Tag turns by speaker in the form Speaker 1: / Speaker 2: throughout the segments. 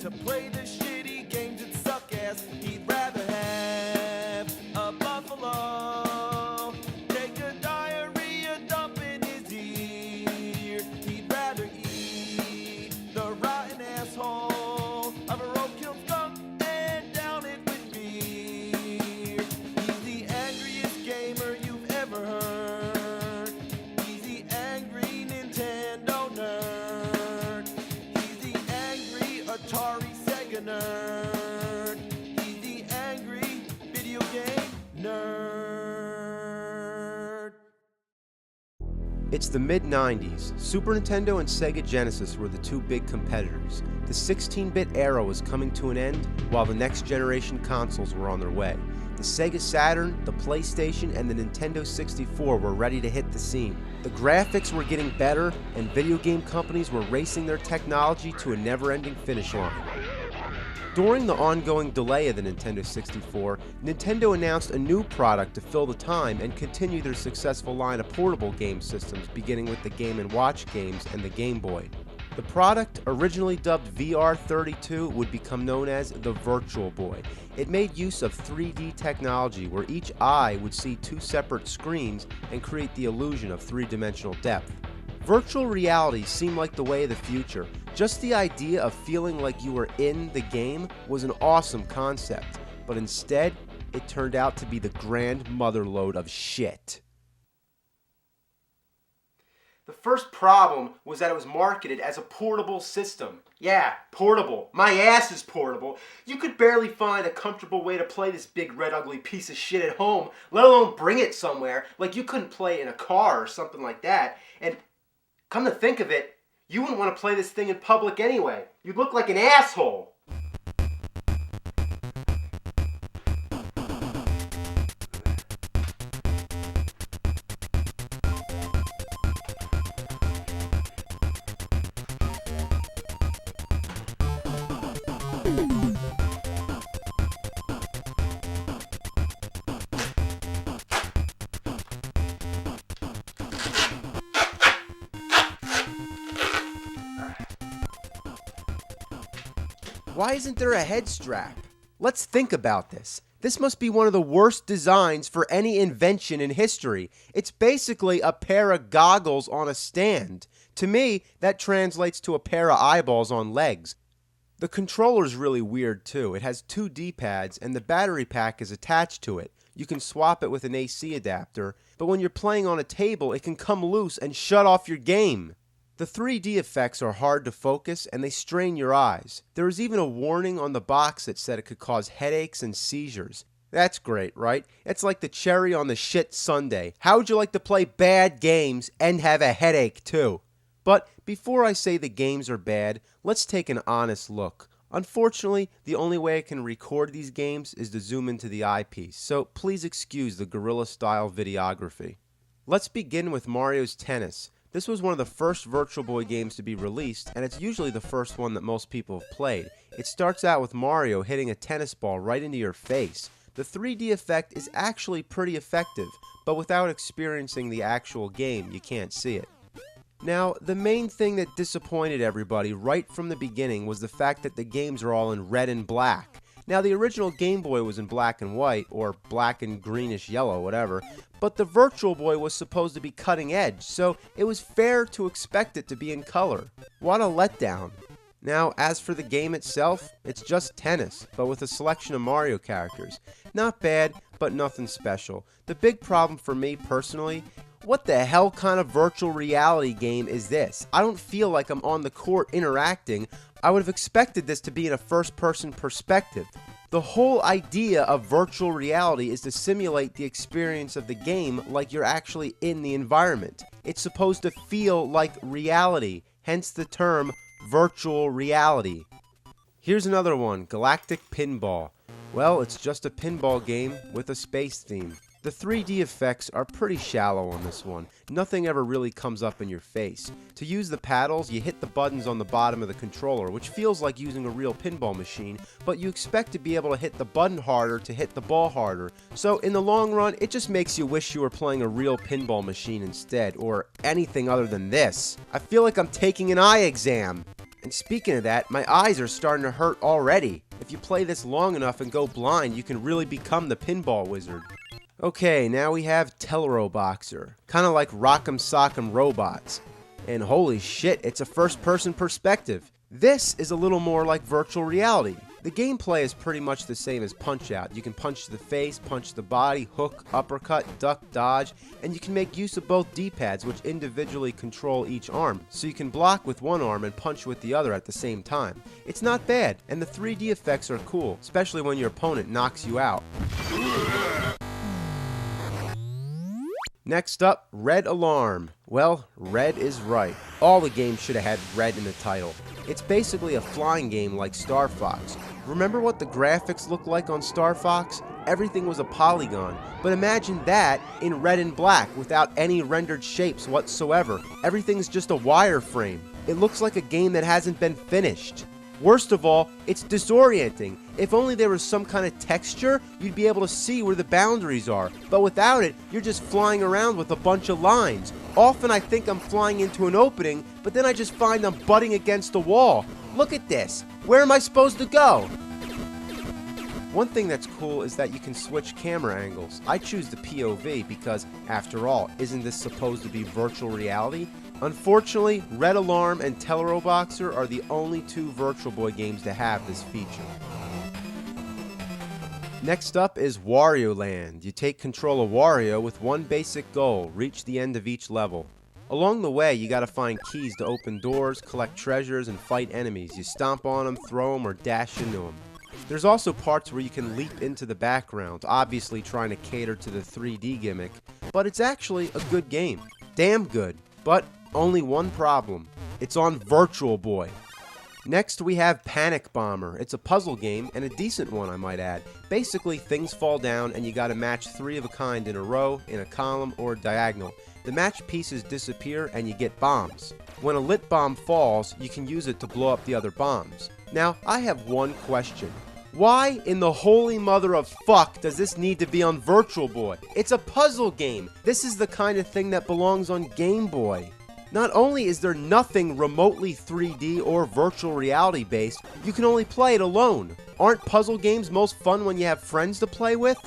Speaker 1: to play the shitty games that suck ass. He'd rather have a buffalo take a diarrhea dump in his ear. He'd rather eat the rotten asshole of a roadkill skunk and down it with beer. He's the angriest gamer you've ever heard. He's the angry Nintendo nerd. He's the angry Atari Sega nerd. He's the angry video game nerd.
Speaker 2: It's the mid-90s. Super Nintendo and Sega Genesis were the two big competitors. The 16-bit era was coming to an end, while the next generation consoles were on their way. The Sega Saturn, the PlayStation, and the Nintendo 64 were ready to hit the scene. The graphics were getting better, and video game companies were racing their technology to a never-ending finish line. During the ongoing delay of the Nintendo 64, Nintendo announced a new product to fill the time and continue their successful line of portable game systems, beginning with the Game & Watch games and the Game Boy. The product, originally dubbed VR32, would become known as the Virtual Boy. It made use of 3D technology where each eye would see two separate screens and create the illusion of three-dimensional depth. Virtual reality seemed like the way of the future. Just the idea of feeling like you were in the game was an awesome concept, but instead, it turned out to be the grand motherlode of shit. The first problem was that it was marketed as a portable system. Yeah, portable. My ass is portable. You could barely find a comfortable way to play this big red ugly piece of shit at home, let alone bring it somewhere. Like you couldn't play in a car or something like that. And come to think of it, you wouldn't want to play this thing in public anyway. You'd look like an asshole. Why isn't there a head strap? Let's think about this. This must be one of the worst designs for any invention in history. It's basically a pair of goggles on a stand. To me, that translates to a pair of eyeballs on legs. The controller's really weird too. It has two D-pads and the battery pack is attached to it. You can swap it with an AC adapter, but when you're playing on a table, it can come loose and shut off your game. The 3D effects are hard to focus and they strain your eyes. There was even a warning on the box that said it could cause headaches and seizures. That's great, right? It's like the cherry on the shit sundae. How would you like to play bad games and have a headache too? But before I say the games are bad, let's take an honest look. Unfortunately, the only way I can record these games is to zoom into the eyepiece, so please excuse the guerrilla-style videography. Let's begin with Mario's Tennis. This was one of the first Virtual Boy games to be released, and it's usually the first one that most people have played. It starts out with Mario hitting a tennis ball right into your face. The 3D effect is actually pretty effective, but without experiencing the actual game, you can't see it. Now, the main thing that disappointed everybody right from the beginning was the fact that the games are all in red and black. Now, the original Game Boy was in black and white, or black and greenish yellow, whatever, but the Virtual Boy was supposed to be cutting edge, so it was fair to expect it to be in color. What a letdown. Now, as for the game itself, it's just tennis, but with a selection of Mario characters. Not bad, but nothing special. The big problem for me personally, what the hell kind of virtual reality game is this? I don't feel like I'm on the court interacting. I would have expected this to be in a first-person perspective. The whole idea of virtual reality is to simulate the experience of the game like you're actually in the environment. It's supposed to feel like reality, hence the term virtual reality. Here's another one, Galactic Pinball. Well, it's just a pinball game with a space theme. The 3D effects are pretty shallow on this one. Nothing ever really comes up in your face. To use the paddles, you hit the buttons on the bottom of the controller, which feels like using a real pinball machine, but you expect to be able to hit the button harder to hit the ball harder. So in the long run, it just makes you wish you were playing a real pinball machine instead, or anything other than this. I feel like I'm taking an eye exam. And speaking of that, my eyes are starting to hurt already. If you play this long enough and go blind, you can really become the pinball wizard. Okay, now we have Teleroboxer, kind of like Rock'em Sock'em Robots. And holy shit, it's a first-person perspective. This is a little more like virtual reality. The gameplay is pretty much the same as Punch-Out. You can punch to the face, punch the body, hook, uppercut, duck, dodge, and you can make use of both D-pads, which individually control each arm, so you can block with one arm and punch with the other at the same time. It's not bad, and the 3D effects are cool, especially when your opponent knocks you out. Next up, Red Alarm. Well, red is right. All the games should have had red in the title. It's basically a flying game like Star Fox. Remember what the graphics looked like on Star Fox? Everything was a polygon, but imagine that in red and black without any rendered shapes whatsoever. Everything's just a wireframe. It looks like a game that hasn't been finished. Worst of all, it's disorienting. If only there was some kind of texture, you'd be able to see where the boundaries are. But without it, you're just flying around with a bunch of lines. Often I think I'm flying into an opening, but then I just find I'm butting against a wall. Look at this. Where am I supposed to go? One thing that's cool is that you can switch camera angles. I choose the POV because, after all, isn't this supposed to be virtual reality? Unfortunately, Red Alarm and Teleroboxer are the only two Virtual Boy games to have this feature. Next up is Wario Land. You take control of Wario with one basic goal: reach the end of each level. Along the way, you gotta find keys to open doors, collect treasures, and fight enemies. You stomp on them, throw them, or dash into them. There's also parts where you can leap into the background, obviously trying to cater to the 3D gimmick, but it's actually a good game. Damn good. But only one problem. It's on Virtual Boy. Next we have Panic Bomber. It's a puzzle game, and a decent one I might add. Basically, things fall down and you gotta match 3 of a kind in a row, in a column, or diagonal. The match pieces disappear and you get bombs. When a lit bomb falls, you can use it to blow up the other bombs. Now, I have one question. Why in the holy mother of fuck does this need to be on Virtual Boy? It's a puzzle game. This is the kind of thing that belongs on Game Boy. Not only is there nothing remotely 3D or virtual reality based, you can only play it alone. Aren't puzzle games most fun when you have friends to play with?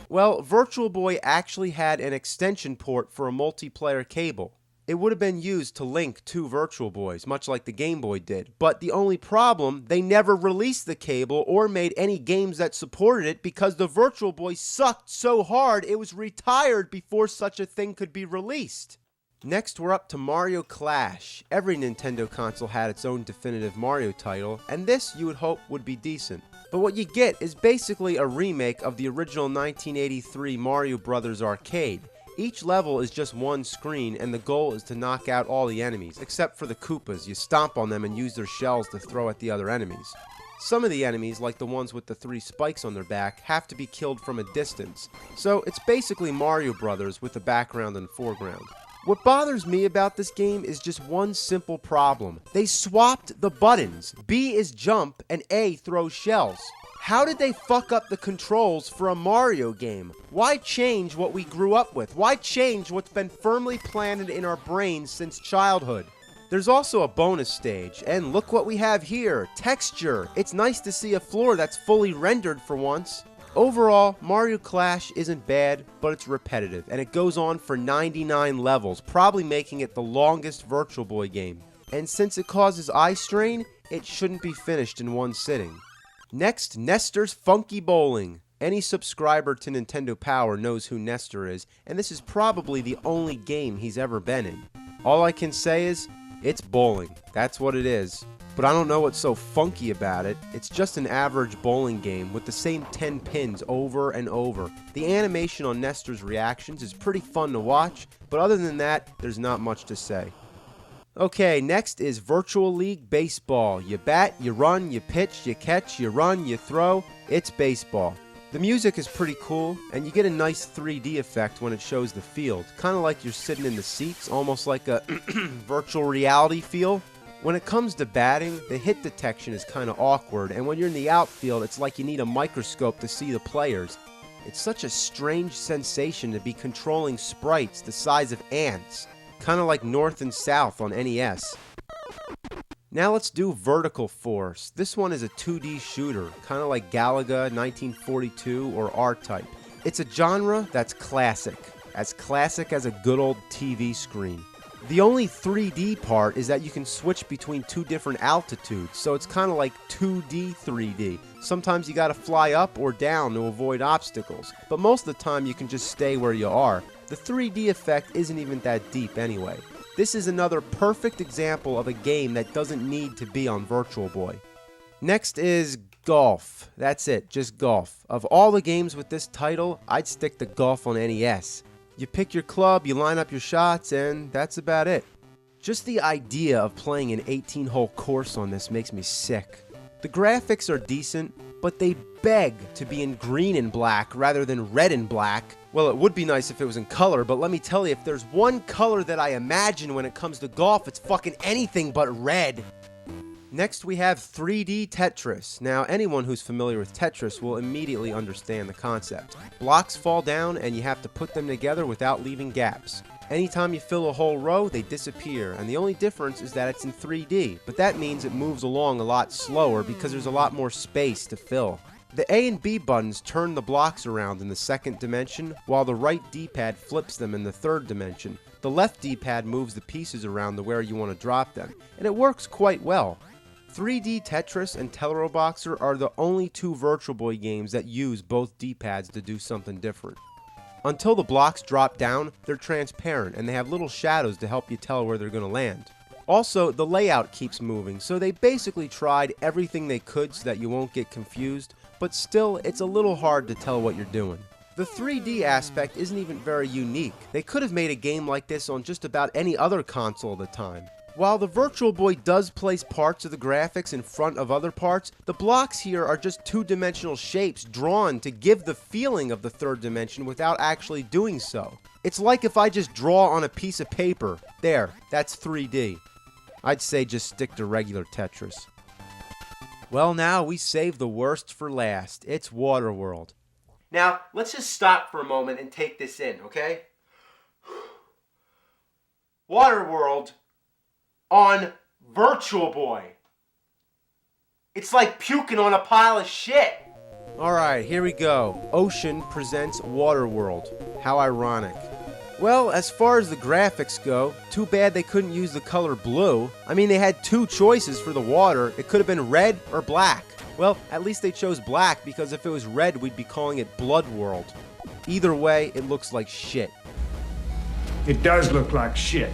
Speaker 2: Well, Virtual Boy actually had an extension port for a multiplayer cable. It would have been used to link 2 Virtual Boys, much like the Game Boy did. But the only problem, they never released the cable or made any games that supported it because the Virtual Boy sucked so hard it was retired before such a thing could be released. Next, we're up to Mario Clash. Every Nintendo console had its own definitive Mario title, and this, you would hope, would be decent. But what you get is basically a remake of the original 1983 Mario Bros. Arcade. Each level is just one screen, and the goal is to knock out all the enemies, except for the Koopas. You stomp on them and use their shells to throw at the other enemies. Some of the enemies, like the ones with the 3 spikes on their back, have to be killed from a distance. So it's basically Mario Bros. With the background and foreground. What bothers me about this game is just one simple problem. They swapped the buttons. B is jump and A throws shells. How did they fuck up the controls for a Mario game? Why change what we grew up with? Why change what's been firmly planted in our brains since childhood? There's also a bonus stage, and look what we have here, texture. It's nice to see a floor that's fully rendered for once. Overall, Mario Clash isn't bad, but it's repetitive, and it goes on for 99 levels, probably making it the longest Virtual Boy game. And since it causes eye strain, it shouldn't be finished in one sitting. Next, Nestor's Funky Bowling. Any subscriber to Nintendo Power knows who Nestor is, and this is probably the only game he's ever been in. All I can say is, it's bowling. That's what it is. But I don't know what's so funky about it. It's just an average bowling game with the same 10 pins over and over. The animation on Nestor's reactions is pretty fun to watch, but other than that, there's not much to say. Okay, next is Virtual League Baseball. You bat, you run, you pitch, you catch, you run, you throw. It's baseball. The music is pretty cool, and you get a nice 3D effect when it shows the field. Kind of like you're sitting in the seats, almost like a virtual reality feel. When it comes to batting, the hit detection is kind of awkward, and when you're in the outfield, it's like you need a microscope to see the players. It's such a strange sensation to be controlling sprites the size of ants, kind of like North and South on NES. Now let's do Vertical Force. This one is a 2D shooter, kind of like Galaga, 1942, or R-Type. It's a genre that's classic as a good old TV screen. The only 3D part is that you can switch between two different altitudes, so it's kind of like 2D 3D. Sometimes you gotta fly up or down to avoid obstacles, but most of the time you can just stay where you are. The 3D effect isn't even that deep anyway. This is another perfect example of a game that doesn't need to be on Virtual Boy. Next is Golf. That's it, just Golf. Of all the games with this title, I'd stick to Golf on NES. You pick your club, you line up your shots, and that's about it. Just the idea of playing an 18-hole course on this makes me sick. The graphics are decent, but they beg to be in green and black rather than red and black. Well, it would be nice if it was in color, but let me tell you, if there's one color that I imagine when it comes to golf, it's fucking anything but red. Next we have 3D Tetris. Now anyone who's familiar with Tetris will immediately understand the concept. Blocks fall down and you have to put them together without leaving gaps. Anytime you fill a whole row, they disappear, and the only difference is that it's in 3D, but that means it moves along a lot slower because there's a lot more space to fill. The A and B buttons turn the blocks around in the second dimension, while the right D-pad flips them in the third dimension. The left D-pad moves the pieces around to where you want to drop them, and it works quite well. 3D Tetris and Teleroboxer are the only two Virtual Boy games that use both D-pads to do something different. Until the blocks drop down, they're transparent and they have little shadows to help you tell where they're going to land. Also, the layout keeps moving, so they basically tried everything they could so that you won't get confused, but still, it's a little hard to tell what you're doing. The 3D aspect isn't even very unique. They could have made a game like this on just about any other console at the time. While the Virtual Boy does place parts of the graphics in front of other parts, the blocks here are just two-dimensional shapes drawn to give the feeling of the third dimension without actually doing so. It's like if I just draw on a piece of paper. There, that's 3D. I'd say just stick to regular Tetris. Well, now we save the worst for last. It's Waterworld. Now, let's just stop for a moment and take this in, okay? Waterworld on Virtual Boy. It's like puking on a pile of shit. Alright, here we go. Ocean presents Waterworld. How ironic. Well, as far as the graphics go, too bad they couldn't use the color blue. I mean, they had two choices for the water. It could have been red or black. Well, at least they chose black, because if it was red, we'd be calling it Blood World. Either way, it looks like shit.
Speaker 3: It does look like shit.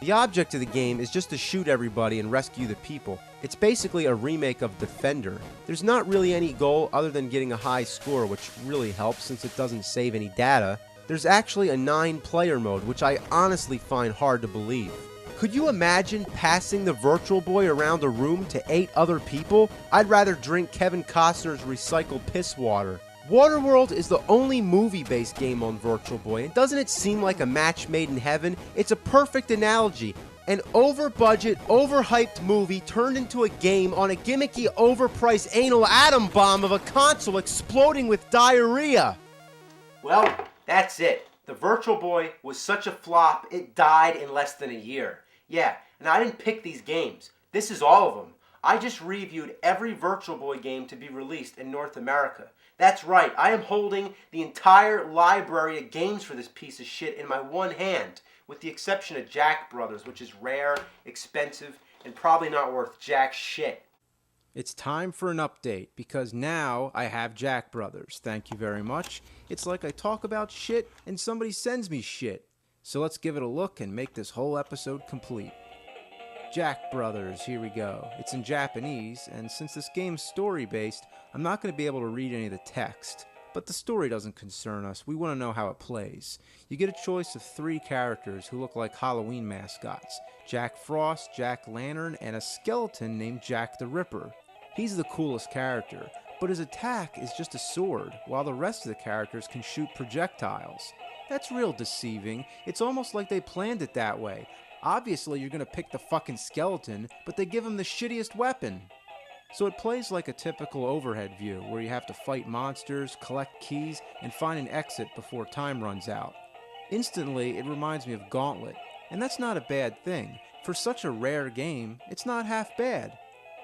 Speaker 2: The object of the game is just to shoot everybody and rescue the people. It's basically a remake of Defender. There's not really any goal other than getting a high score, which really helps since it doesn't save any data. There's actually a 9-player mode, which I honestly find hard to believe. Could you imagine passing the Virtual Boy around a room to 8 other people? I'd rather drink Kevin Costner's recycled piss water. Waterworld is the only movie-based game on Virtual Boy, and doesn't it seem like a match made in heaven? It's a perfect analogy. An over-budget, overhyped movie turned into a game on a gimmicky, overpriced anal atom bomb of a console exploding with diarrhea. Well, that's it. The Virtual Boy was such a flop, it died in less than a year. Yeah, and I didn't pick these games. This is all of them. I just reviewed every Virtual Boy game to be released in North America. That's right, I am holding the entire library of games for this piece of shit in my one hand, with the exception of Jack Brothers, which is rare, expensive, and probably not worth jack shit. It's time for an update, because now I have Jack Brothers. Thank you very much. It's like I talk about shit, and somebody sends me shit. So let's give it a look and make this whole episode complete. Jack Brothers, here we go. It's in Japanese, and since this game's story-based, I'm not going to be able to read any of the text. But the story doesn't concern us, we want to know how it plays. You get a choice of 3 characters who look like Halloween mascots. Jack Frost, Jack Lantern, and a skeleton named Jack the Ripper. He's the coolest character, but his attack is just a sword, while the rest of the characters can shoot projectiles. That's real deceiving. It's almost like they planned it that way. Obviously you're gonna pick the fucking skeleton, but they give him the shittiest weapon. So it plays like a typical overhead view, where you have to fight monsters, collect keys, and find an exit before time runs out. Instantly, it reminds me of Gauntlet, and that's not a bad thing.
Speaker 4: For such a rare game, it's not half bad.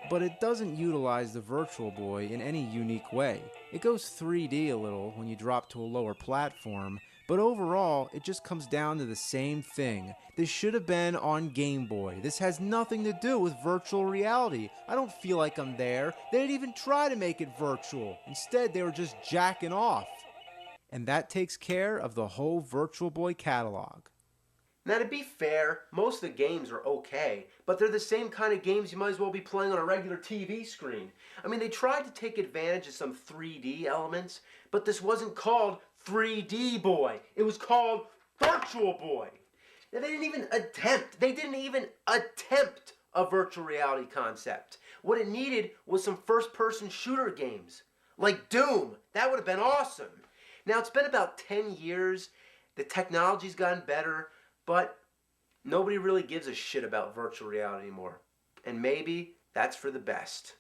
Speaker 4: But it doesn't utilize the Virtual Boy in any unique way. It goes 3D a little when you drop to a lower platform, but overall, it just comes down to the same thing. This should have been on Game Boy. This has nothing to do with virtual reality. I don't feel like I'm there. They didn't even try to make it virtual. Instead, they were just jacking off. And that takes care of the whole Virtual Boy catalog.
Speaker 2: Now, to be fair, most of the games are okay, but they're the same kind of games you might as well be playing on a regular TV screen. I mean, they tried to take advantage of some 3D elements, but this wasn't called 3D Boy. It was called Virtual Boy. Now, they didn't even attempt a virtual reality concept. What it needed was some first-person shooter games, like Doom. That would have been awesome. Now, it's been about 10 years. The technology's gotten better. But nobody really gives a shit about virtual reality anymore. And maybe that's for the best.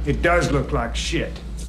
Speaker 3: It does look like shit.